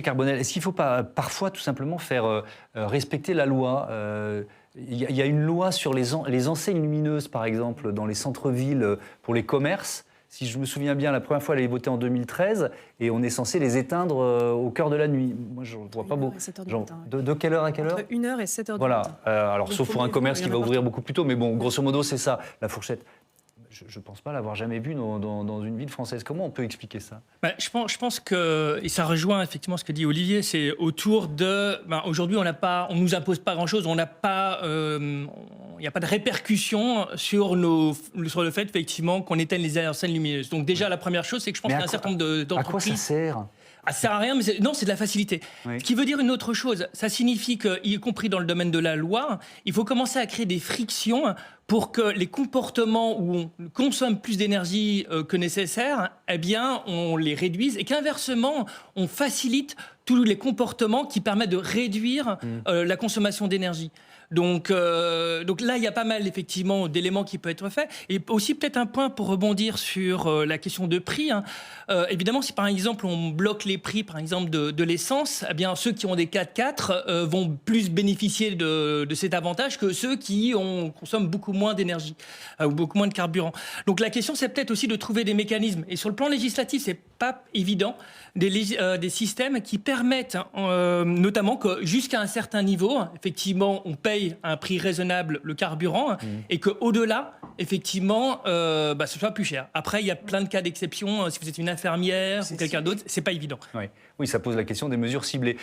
Carbonel, est-ce qu'il ne faut pas parfois tout simplement faire respecter la loi Il y a une loi sur les enseignes lumineuses, par exemple, dans les centres-villes pour les commerces. Si je me souviens bien, la première fois, elle est votée en 2013 et on est censé les éteindre au cœur de la nuit. Moi, je ne vois pas beaucoup. De quelle heure à quelle heure? Entre 1h et 7h du voilà. matin. Alors, sauf pour un commerce qui va ouvrir beaucoup plus tôt, mais bon, grosso modo, c'est ça, la fourchette. Je ne pense pas l'avoir jamais vu dans une ville française. Comment on peut expliquer ça? Je pense que, et ça rejoint effectivement ce que dit Olivier, c'est autour de... aujourd'hui, on ne nous impose pas grand-chose, il n'y a pas de répercussions sur le fait effectivement qu'on éteigne les enseignes lumineuses. Donc déjà, la première chose, c'est que je pense qu'il y a un certain nombre d'entreprises... À quoi ça sert? Ça sert à rien, mais non, c'est de la facilité. Oui. Ce qui veut dire une autre chose, ça signifie que, y compris dans le domaine de la loi, il faut commencer à créer des frictions pour que les comportements où on consomme plus d'énergie que nécessaire, eh bien, on les réduise et qu'inversement, on facilite tous les comportements qui permettent de réduire la consommation d'énergie. Donc là, il y a pas mal, effectivement, d'éléments qui peuvent être faits. Et aussi, peut-être un point pour rebondir sur la question de prix. Évidemment, si par exemple, on bloque les prix, par exemple, de l'essence, eh bien, ceux qui ont des 4x4 vont plus bénéficier de cet avantage que ceux qui consomment beaucoup moins d'énergie ou beaucoup moins de carburant. Donc la question, c'est peut-être aussi de trouver des mécanismes. Et sur le plan législatif, c'est pas évident, des systèmes qui permettent, notamment que jusqu'à un certain niveau, effectivement, on paye à un prix raisonnable le carburant et qu'au-delà, effectivement, ce soit plus cher. Après, il y a plein de cas d'exception. Si vous êtes une infirmière ou quelqu'un d'autre, c'est pas évident. Oui, ça pose la question des mesures ciblées.